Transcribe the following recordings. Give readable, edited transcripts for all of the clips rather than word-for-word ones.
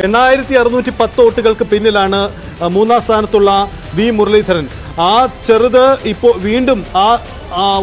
8610 വോട്ടുകൾക്ക് പിന്നിലാണ് മൂന്നാം സ്ഥാനത്തുള്ള വി മുരളീധരൻ. ആ ചെറുത് ഇപ്പോൾ വീണ്ടും ആ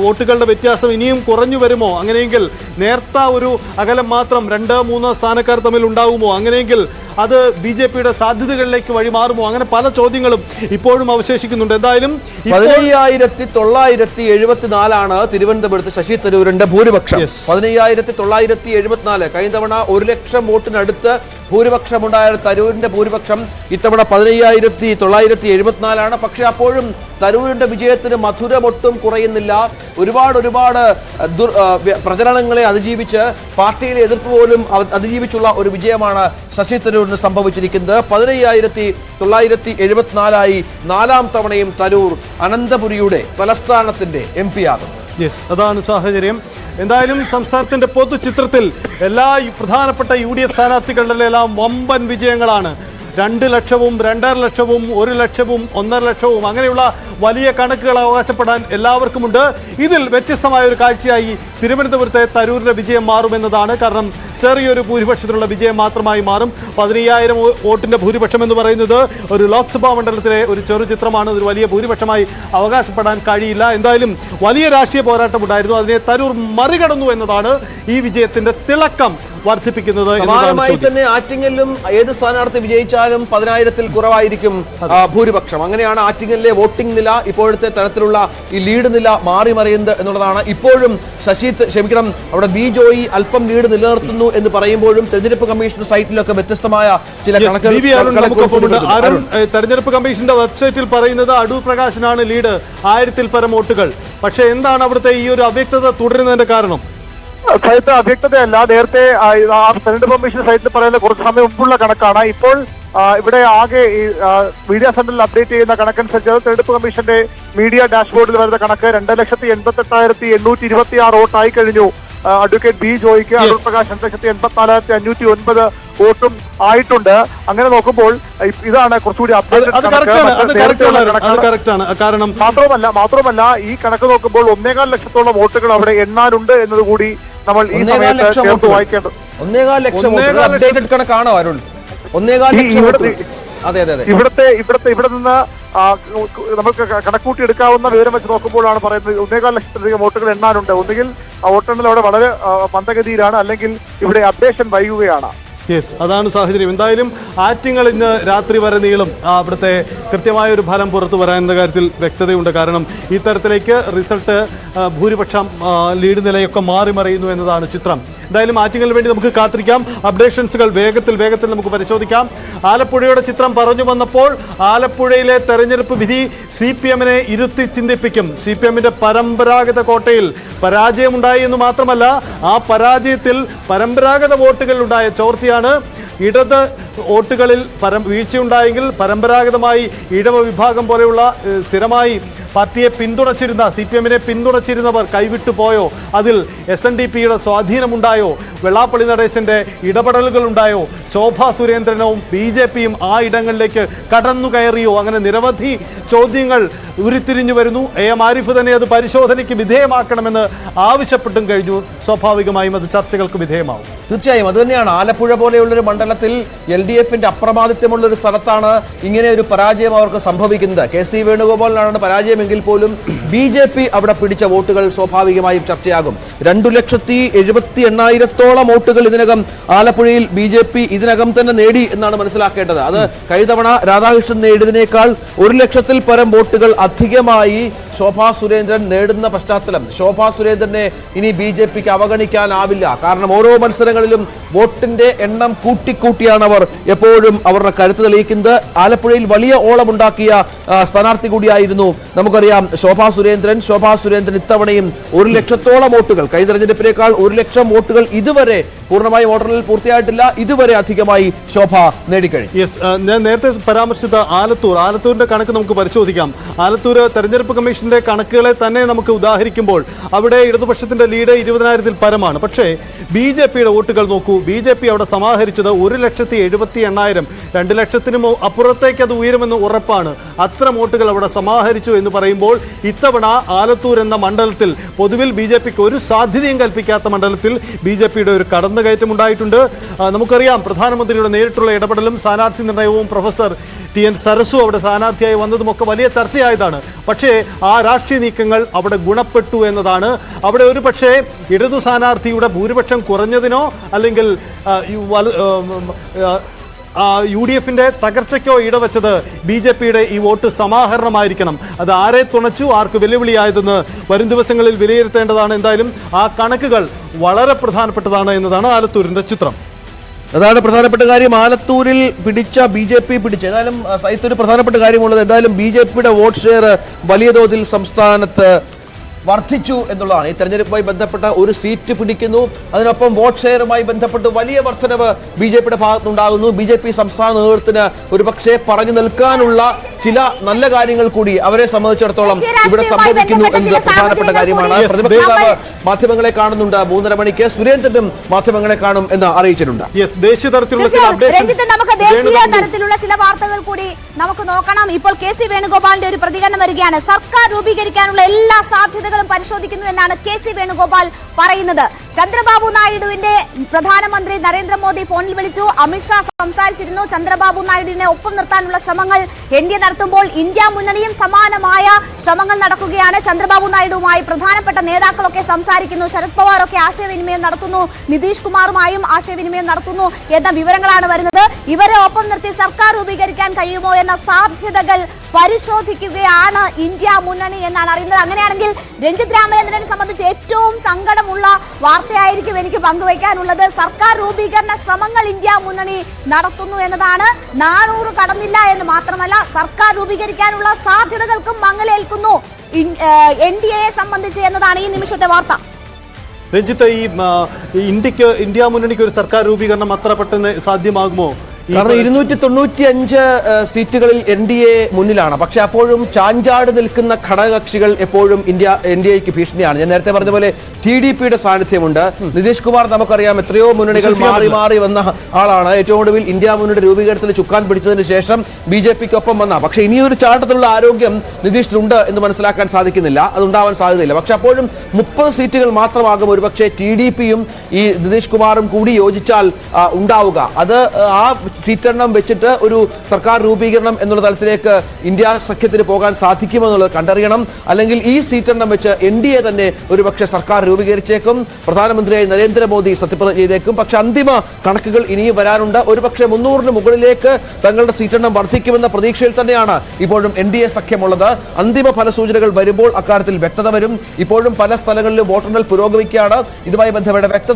വോട്ടുകളുടെ വ്യത്യാസം ഇനിയും കുറഞ്ഞു വരുമോ? അങ്ങനെയെങ്കിൽ നേർത്ത ഒരു അകലം മാത്രം 2-3 സ്ഥാനക്കാർ തമ്മിൽ ഉണ്ടാകുമോ? അങ്ങനെയെങ്കിൽ അത് BJPയുടെ സാധ്യതകളിലേക്ക് വഴിമാറുമോ? അങ്ങനെ പല ചോദ്യങ്ങളും ഇപ്പോഴും അവശേഷിക്കുന്നുണ്ട്. എന്തായാലും 15974 തിരുവനന്തപുരത്ത് ശശി തരൂരിന്റെ ഭൂരിപക്ഷം. 15974. കഴിഞ്ഞ തവണ 1 ലക്ഷം വോട്ടിനടുത്ത് ഭൂരിപക്ഷമുണ്ടായ തരൂരിന്റെ ഭൂരിപക്ഷം ഇത്തവണ 15974. പക്ഷെ അപ്പോഴും തരൂരിന്റെ വിജയത്തിന് മധുരമൊട്ടും കുറയുന്നില്ല. ഒരുപാട് പ്രചരണങ്ങളെ അതിജീവിച്ച് പാർട്ടിയിലെ എതിർപ്പ് പോലും അതിജീവിച്ചുള്ള ഒരു വിജയമാണ് ശശി തരൂരിന് സംഭവിച്ചിരിക്കുന്നത്. 15974 4ാം തവണയും തരൂർ അനന്തപുരിയുടെ തലസ്ഥാനത്തിന്റെ MP ആകുന്നു. അതാണ് സാഹചര്യം. എന്തായാലും സംസ്ഥാനത്തിന്റെ പൊതുചിത്രത്തിൽ എല്ലാ പ്രധാനപ്പെട്ട UDF സ്ഥാനാർത്ഥികളുടെ എല്ലാം വമ്പൻ വിജയങ്ങളാണ്. 2 ലക്ഷവും 2.5 ലക്ഷവും 1 ലക്ഷവും 1.5 ലക്ഷവും അങ്ങനെയുള്ള വലിയ കണക്കുകൾ അവകാശപ്പെടാൻ എല്ലാവർക്കുമുണ്ട്. ഇതിൽ വ്യത്യസ്തമായ ഒരു കാഴ്ചയായി തിരുവനന്തപുരത്തെ തരൂരിന്റെ വിജയം മാറുമെന്നതാണ്. കാരണം ചെറിയൊരു ഭൂരിപക്ഷത്തിലുള്ള വിജയം മാത്രമായി മാറും. 15000 വോട്ടിന്റെ ഭൂരിപക്ഷം എന്ന് പറയുന്നത് ഒരു ലോക്സഭാ മണ്ഡലത്തിലെ ഒരു ചെറു ചിത്രമാണ്. ഒരു വലിയ ഭൂരിപക്ഷമായി അവകാശപ്പെടാൻ കഴിയില്ല. എന്തായാലും വലിയ രാഷ്ട്രീയ പോരാട്ടം ഉണ്ടായിരുന്നു. അതിനെ തരൂർ മറികടന്നു എന്നതാണ് ഈ വിജയത്തിന്റെ തിളക്കം വർദ്ധിപ്പിക്കുന്നത്. സമാനമായി തന്നെ ആറ്റിങ്ങലിലും ഏത് സ്ഥാനാർത്ഥി വിജയിച്ചാലും 10000-ൽ കുറവായിരിക്കും ഭൂരിപക്ഷം. അങ്ങനെയാണ് ആറ്റിങ്ങലിലെ വോട്ടിംഗ് നില, ഇപ്പോഴത്തെ തരത്തിലുള്ള ഈ ലീഡ് നില മാറി മറിയുന്നത് എന്നുള്ളതാണ്. ഇപ്പോഴും അവിടെ ബി ജോയി അല്പം ലീഡ് നിലനിർത്തുന്നു എന്ന് പറയുമ്പോഴും തെരഞ്ഞെടുപ്പ് കമ്മീഷൻ സൈറ്റിലൊക്കെ വ്യത്യസ്തമായ ചില കണക്കുകൾ. തെരഞ്ഞെടുപ്പ് കമ്മീഷന്റെ വെബ്സൈറ്റിൽ പറയുന്നത് അടൂർ പ്രകാശിനാണ് ലീഡ്, 1000-ൽ പരം വോട്ടുകൾ. പക്ഷെ എന്താണ് അവിടുത്തെ ഈ ഒരു അവ്യക്തത തുടരുന്നതിന്റെ കാരണം? സൈറ്റ് അവ്യക്തതയല്ല, നേരത്തെ തെരഞ്ഞെടുപ്പ് കമ്മീഷൻ സൈറ്റിൽ പറയുന്ന കുറച്ച് സമയം മുമ്പുള്ള കണക്കാണ്. ഇപ്പോൾ ഇവിടെ ആകെ ഈ മീഡിയ സെന്ററിൽ അപ്ഡേറ്റ് ചെയ്യുന്ന കണക്കനുസരിച്ച് തെരഞ്ഞെടുപ്പ് കമ്മീഷന്റെ മീഡിയ ഡാഷ്ബോർഡിൽ വരുന്ന കണക്ക് 2,88,826 വോട്ടായി കഴിഞ്ഞു. അഡ്വക്കേറ്റ് ബി ജോയിക്ക്. അടൂർ പ്രകാശ് 2,84,509 വോട്ടും ആയിട്ടുണ്ട്. അങ്ങനെ നോക്കുമ്പോൾ ഇതാണ് കുറച്ചുകൂടി മാത്രമല്ല ഈ കണക്ക് നോക്കുമ്പോൾ 1.25 ലക്ഷത്തോളം വോട്ടുകൾ അവിടെ എണ്ണാനുണ്ട് എന്നതുകൂടി നമ്മൾ ഈ സമയത്ത് വായിക്കേണ്ടത്. 1.25 ലക്ഷം കണക്കാണോ അരുൺ? ഇവിടെ നിന്ന് നമുക്ക് കണക്കൂട്ടി എടുക്കാവുന്ന വിവരം വെച്ച് നോക്കുമ്പോഴാണ് പറയുന്നത് 1.25 ലക്ഷത്തിലധികം വോട്ടുകൾ എണ്ണാനുണ്ട്. ഒന്നുകിൽ വോട്ടെണ്ണൽ അവിടെ വളരെ മന്ദഗതിയിലാണ്, അല്ലെങ്കിൽ ഇവിടെ അപ്ഡേഷൻ വൈകുകയാണ്. അതാണ് സാഹചര്യം. എന്തായാലും ആറ്റിങ്ങൾ ഇന്ന് രാത്രി വരെ നീളും അവിടുത്തെ കൃത്യമായ ഒരു ഫലം പുറത്തു വരാനുള്ള കാര്യത്തിൽ വ്യക്തതയുണ്ട്. കാരണം ഈ തരത്തിലേക്ക് റിസൾട്ട് ഭൂരിപക്ഷം ലീഡ് നിലയൊക്കെ മാറി മറിയുന്നു എന്നതാണ് ചിത്രം. എന്തായാലും ആറ്റിങ്ങൾക്ക് വേണ്ടി നമുക്ക് കാത്തിരിക്കാം. അപ്ഡേഷൻസുകൾ വേഗത്തിൽ നമുക്ക് പരിശോധിക്കാം. ആലപ്പുഴയുടെ ചിത്രം പറഞ്ഞു വന്നപ്പോൾ ആലപ്പുഴയിലെ തെരഞ്ഞെടുപ്പ് വിധി CPM-നെ ഇരുത്തി ചിന്തിപ്പിക്കും. CPM-ന്റെ പരമ്പരാഗത കോട്ടയിൽ പരാജയമുണ്ടായി എന്ന് മാത്രമല്ല, ആ പരാജയത്തിൽ പരമ്പരാഗത വോട്ടുകളിൽ ഉണ്ടായ ചോർച്ചയാണ്. ഇടത് വോട്ടുകളിൽ വീഴ്ചയുണ്ടായെങ്കിൽ പരമ്പരാഗതമായി ഇടവ വിഭാഗം പോലെയുള്ള സ്ഥിരമായി പാർട്ടിയെ പിന്തുണച്ചിരുന്ന CPM-നെ പിന്തുണച്ചിരുന്നവർ കൈവിട്ടു പോയോ? അതിൽ SNDP-യുടെ സ്വാധീനമുണ്ടായോ? വെള്ളാപ്പള്ളി നടേശന്റെ ഇടപെടലുകൾ ഉണ്ടായോ? ശോഭാ സുരേന്ദ്രനും BJP-യും ആ ഇടങ്ങളിലേക്ക് കടന്നു കയറിയോ? അങ്ങനെ നിരവധി ചോദ്യങ്ങൾ ഉരുത്തിരിഞ്ഞു വരുന്നു. AM ആരിഫ് തന്നെ അത് പരിശോധനയ്ക്ക് വിധേയമാക്കണമെന്ന് ആവശ്യപ്പെട്ടും കഴിഞ്ഞു. സ്വാഭാവികമായും അത് ചർച്ചകൾക്ക് വിധേയമാവും. തീർച്ചയായും അതുതന്നെയാണ്. ആലപ്പുഴ പോലെയുള്ളൊരു മണ്ഡലത്തിൽ LDF-ന്റെ അപ്രമാദിത്വമുള്ളൊരു സ്ഥലത്താണ് ഇങ്ങനെ ഒരു പരാജയം അവർക്ക് സംഭവിക്കുന്നത്. KC വേണുഗോപാലിനാണ് പരാജയമെങ്കിൽ പോലും BJP അവിടെ പിടിച്ച വോട്ടുകൾ സ്വാഭാവികമായും ചർച്ചയാകും. 2,78,000-ഓളം വോട്ടുകൾ ഇതിനകം ആലപ്പുഴയിൽ BJP ഇതിനകം തന്നെ നേടി എന്നാണ് മനസ്സിലാക്കേണ്ടത്. അത് കഴിഞ്ഞ തവണ രാധാകൃഷ്ണൻ നേടിയതിനേക്കാൾ 1 ലക്ഷത്തിൽ പരം വോട്ടുകൾ അധികമായി ശോഭാ സുരേന്ദ്രൻ നേടുന്ന പശ്ചാത്തലം. ശോഭാ സുരേന്ദ്രനെ ഇനി BJPക്ക് അവഗണിക്കാനാവില്ല. കാരണം ഓരോ മത്സരങ്ങളിലും വോട്ടിന്റെ എണ്ണം കൂട്ടിക്കൂട്ടിയാണ് അവർ എപ്പോഴും അവരുടെ കരുത്ത് തെളിയിക്കുന്നത്. ആലപ്പുഴയിൽ വലിയ ഓളമുണ്ടാക്കിയ സ്ഥാനാർത്ഥി കൂടിയായിരുന്നു നമുക്കറിയാം ശോഭാ സുരേന്ദ്രൻ. ഇത്തവണയും 1 ലക്ഷത്തോളം വോട്ടുകൾ, കഴിഞ്ഞ തെരഞ്ഞെടുപ്പിനേക്കാൾ 1 ലക്ഷം വോട്ടുകൾ ഇതുവരെ പൂർണ്ണമായി വോട്ടെണ്ണൽ പൂർത്തിയായിട്ടില്ല. ഇതുവരെ അധികമായി ശോഭ നേടിക്കഴിഞ്ഞു. ഞാൻ നേരത്തെ പരാമർശിച്ച ആലത്തൂരിന്റെ കണക്ക് നമുക്ക് പരിശോധിക്കാം. ആലത്തൂർ തെരഞ്ഞെടുപ്പ് കമ്മീഷന്റെ കണക്കുകളെ തന്നെ നമുക്ക് ഉദാഹരിക്കുമ്പോൾ അവിടെ ഇടതുപക്ഷത്തിന്റെ ലീഡ് 20,000-ൽ പരമാണ്. പക്ഷേ BJPയുടെ വോട്ടുകൾ നോക്കൂ. BJP അവിടെ സമാഹരിച്ചത് 1,78,000. 2 ലക്ഷത്തിനും അപ്പുറത്തേക്ക് അത് ഉയരുമെന്ന് ഉറപ്പാണ്. അത്തരം വോട്ടുകൾ അവിടെ സമാഹരിച്ചു എന്ന് പറയുമ്പോൾ ഇത്തവണ ആലത്തൂർ എന്ന മണ്ഡലത്തിൽ പൊതുവിൽ BJPക്ക് ഒരു സാധ്യതയും കൽപ്പിക്കാത്ത മണ്ഡലത്തിൽ BJPയുടെ ഒരു കടന്നുകയറ്റം ഉണ്ടായിട്ടുണ്ട്. നമുക്കറിയാം പ്രധാനമന്ത്രിയുടെ നേരിട്ടുള്ള ഇടപെടലും സ്ഥാനാർത്ഥി നിർണയവും പ്രൊഫസർ TN സരസു അവിടെ സ്ഥാനാർത്ഥിയായി വന്നതുമൊക്കെ വലിയ ചർച്ചയായതാണ്. പക്ഷേ ആ രാഷ്ട്രീയ നീക്കങ്ങൾ അവിടെ ഗുണപ്പെട്ടു എന്നതാണ്. അവിടെ ഒരു പക്ഷേ ഇടതു സ്ഥാനാർത്ഥിയുടെ ഭൂരിപക്ഷം കുറഞ്ഞതിനോ അല്ലെങ്കിൽ UDFന്റെ തകർച്ചയ്ക്കോ ഇടവെച്ചത് BJPയുടെ ഈ വോട്ട് സമാഹരണമായിരിക്കണം. അത് ആരെ തുണച്ചു, ആർക്ക് വെല്ലുവിളിയായതെന്ന് വരും ദിവസങ്ങളിൽ വിലയിരുത്തേണ്ടതാണ്. എന്തായാലും ആ കണക്കുകൾ വളരെ പ്രധാനപ്പെട്ടതാണ് എന്നതാണ് ആലത്തൂരിന്റെ ചിത്രം. അതാണ് പ്രധാനപ്പെട്ട കാര്യം. ആലത്തൂരിൽ പിടിച്ച BJP പിടിച്ച ഏതായാലും സൈത്ത് ഒരു പ്രധാനപ്പെട്ട കാര്യമുള്ളത് എന്തായാലും BJPയുടെ വോട്ട് ഷെയർ വലിയ തോതിൽ സംസ്ഥാനത്ത് വർദ്ധിച്ചു എന്നുള്ളതാണ്. ഈ തെരഞ്ഞെടുപ്പുമായി ബന്ധപ്പെട്ട ഒരു സീറ്റ് പിടിക്കുന്നു, അതിനൊപ്പം വോട്ട് ഷെയറുമായി ബന്ധപ്പെട്ട് വലിയ വർധനവ് BJPയുടെ ഭാഗത്തുനിന്നുണ്ടാകുന്നു. BJP സംസ്ഥാന നേതൃത്വത്തിന് ഒരുപക്ഷെ പറഞ്ഞു നിൽക്കാനുള്ള ചില നല്ല കാര്യങ്ങൾ കൂടി അവരെ സംബന്ധിച്ചിടത്തോളം ഇവിടെ സംഭവിക്കുന്നു എന്നത് പ്രധാനപ്പെട്ട കാര്യമാണ്. പ്രതിപക്ഷ നേതാവ് മാധ്യമങ്ങളെ കാണുന്നുണ്ട്. 3:30 മണിക്ക് സുരേന്ദ്രനും മാധ്യമങ്ങളെ കാണും എന്ന് അറിയിച്ചിട്ടുണ്ട്. ദേശീയ തലത്തിലുള്ള ചില വാർത്തകൾ കൂടി നമുക്ക് നോക്കണം. ഇപ്പോൾ KC വേണുഗോപാലിന്റെ ഒരു പ്രതികരണം വരികയാണ്. സർക്കാർ രൂപീകരിക്കാനുള്ള എല്ലാ സാധ്യതകളും പരിശോധിക്കുന്നു എന്നാണ് KC വേണുഗോപാൽ പറയുന്നത്. ചന്ദ്രബാബു നായിഡുവിന്റെ പ്രധാനമന്ത്രി നരേന്ദ്രമോദി ഫോണിൽ വിളിച്ചു. അമിത്ഷാ സംസാരിച്ചിരുന്നു. ചന്ദ്രബാബു നായിഡുവിനെ ഒപ്പം നിർത്താനുള്ള ശ്രമങ്ങൾ NDA നടത്തുമ്പോൾ ഇന്ത്യ മുന്നണിയും സമാനമായ ശ്രമങ്ങൾ നടക്കുകയാണ്. ചന്ദ്രബാബു നായിഡുവുമായി പ്രധാനപ്പെട്ട നേതാക്കളൊക്കെ സംസാരിക്കുന്നു. ശരത് പവാറൊക്കെ ആശയവിനിമയം നടത്തുന്നു. നിതീഷ് കുമാറുമായും ആശയവിനിമയം നടത്തുന്നു എന്ന വിവരങ്ങളാണ് വരുന്നത്. ഇവരെ ഒപ്പം നിർത്തി സർക്കാർ രൂപീകരിക്കാൻ കഴിയുമോ എന്ന സാധ്യതകൾ പരിശോധിക്കുകയാണ് ഇന്ത്യ മുന്നണി എന്നാണ് അറിയുന്നത്. അങ്ങനെയാണെങ്കിൽ രഞ്ജിത് രാമചന്ദ്രനെ സംബന്ധിച്ച് ഏറ്റവും സങ്കടമുള്ള വാർത്തയായിരിക്കും എനിക്ക് പങ്കുവയ്ക്കാനുള്ളത്. സർക്കാർ രൂപീകരണ ശ്രമങ്ങൾ ഇന്ത്യ മുന്നണി നടത്തുന്നു എന്നതാണ്. 400 കടന്നില്ല എന്ന് മാത്രമല്ല, സർക്കാർ രൂപീകരിക്കാനുള്ള സാധ്യതകൾക്കും മങ്ങലേൽക്കുന്നു NDAയെ സംബന്ധിച്ച് എന്നതാണ് ഈ നിമിഷത്തെ വാർത്ത. രഞ്ജിത്ത്, ഈ ഇന്ത്യ മുന്നണിക്ക് ഒരു സർക്കാർ രൂപീകരണം അത്ര പെട്ടെന്ന് സാധ്യമാകുമോ? കാരണം 295 സീറ്റുകളിൽ NDA മുന്നിലാണ്. പക്ഷെ അപ്പോഴും ചാഞ്ചാട് നിൽക്കുന്ന ഘടകകക്ഷികൾ എപ്പോഴും NDAക്ക് ഭീഷണിയാണ്. ഞാൻ നേരത്തെ പറഞ്ഞ പോലെ TDPയുടെ സാന്നിധ്യമുണ്ട്. നിതീഷ് കുമാർ നമുക്കറിയാം എത്രയോ മുന്നണികൾ മാറി മാറി വന്ന ആളാണ്. ഏറ്റവും ഒടുവിൽ ഇന്ത്യ മുന്നണിയുടെ രൂപീകരണത്തിന് ചുക്കാൻ പിടിച്ചതിന് ശേഷം BJPക്കൊപ്പം വന്ന. പക്ഷേ ഇനിയൊരു ചാട്ടത്തിലുള്ള ആരോഗ്യം നിതീഷിനുണ്ട് എന്ന് മനസ്സിലാക്കാൻ സാധിക്കുന്നില്ല. അതുണ്ടാവാൻ സാധ്യതയില്ല. പക്ഷെ അപ്പോഴും 30 സീറ്റുകൾ മാത്രമാകും ഒരുപക്ഷെ TDPയും ഈ നിതീഷ് കുമാറും കൂടി യോജിച്ചാൽ ഉണ്ടാവുക. അത് ആ സീറ്റെണ്ണം വെച്ചിട്ട് ഒരു സർക്കാർ രൂപീകരണം എന്നുള്ള തലത്തിലേക്ക് ഇന്ത്യ സഖ്യത്തിന് പോകാൻ സാധിക്കുമെന്നുള്ളത് കണ്ടറിയണം. അല്ലെങ്കിൽ ഈ സീറ്റെണ്ണം വെച്ച് NDA തന്നെ ഒരുപക്ഷെ സർക്കാർ രൂപീകരിച്ചേക്കും. പ്രധാനമന്ത്രിയായി നരേന്ദ്രമോദി സത്യപ്രതിജ്ഞ ചെയ്തേക്കും. പക്ഷെ അന്തിമ കണക്കുകൾ ഇനിയും വരാനുണ്ട്. ഒരുപക്ഷെ 300-ന് മുകളിലേക്ക് തങ്ങളുടെ സീറ്റെണ്ണം വർദ്ധിക്കുമെന്ന പ്രതീക്ഷയിൽ തന്നെയാണ് ഇപ്പോഴും NDA സഖ്യമുള്ളത്. അന്തിമ ഫലസൂചനകൾ വരുമ്പോൾ അക്കാര്യത്തിൽ വ്യക്തത വരും. ഇപ്പോഴും പല സ്ഥലങ്ങളിലും വോട്ടെണ്ണൽ പുരോഗമിക്കുകയാണ്. ഇതുമായി ബന്ധപ്പെട്ട വ്യക്തത